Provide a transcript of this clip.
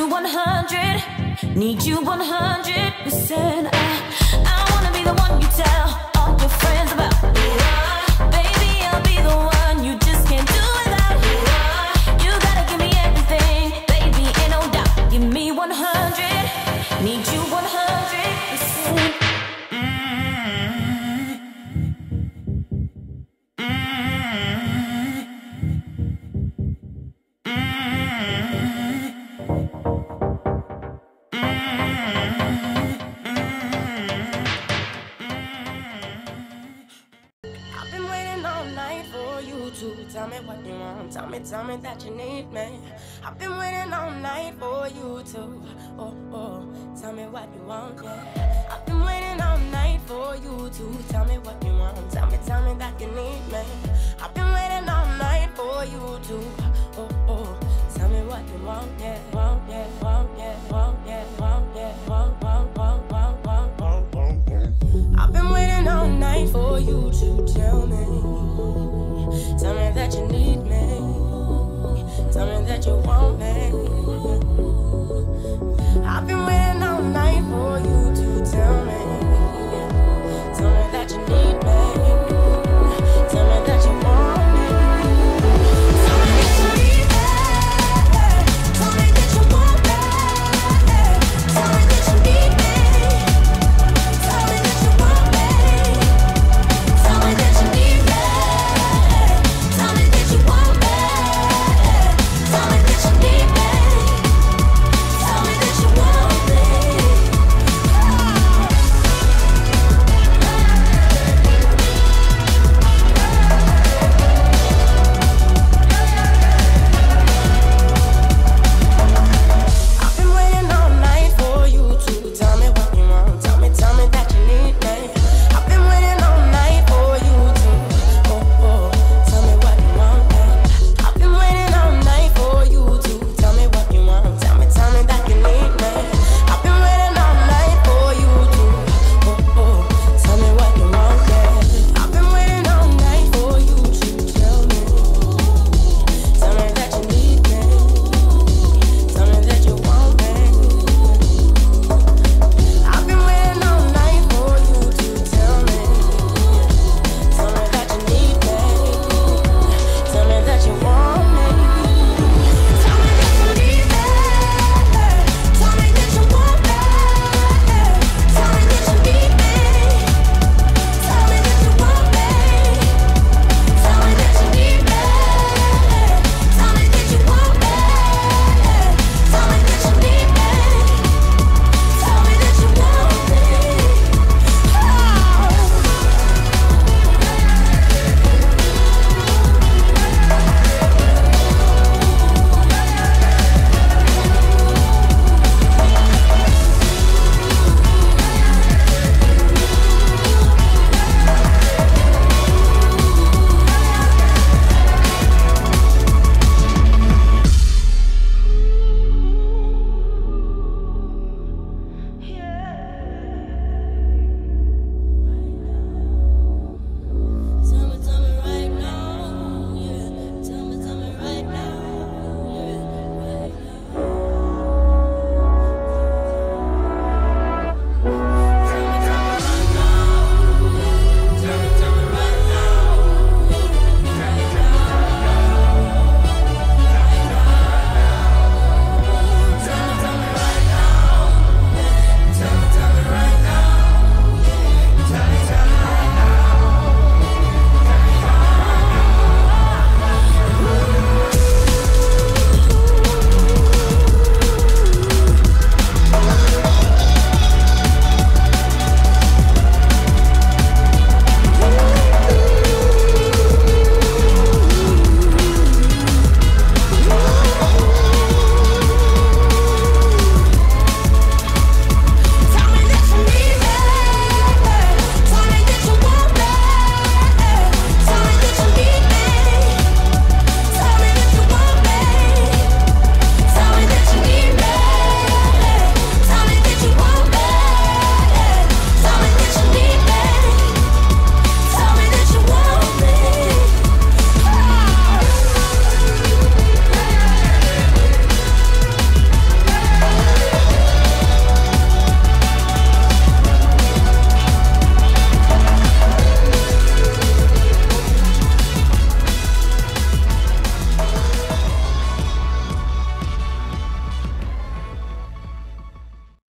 you 100, need you 100%. I wanna be the one you tell all your friends about. Baby, I'll be the one you just can't do without. You gotta give me everything, baby, ain't no doubt. Give me 100, need you 100%. Tell me what you want, tell me that you need me. I've been waiting all night for you to, tell me what you want, yeah. I've been waiting all night for you to tell me what you want, tell me that you need me. I've been waiting all night for you to, tell me what you want, yeah, want, yeah, want, yeah, want, yeah, want.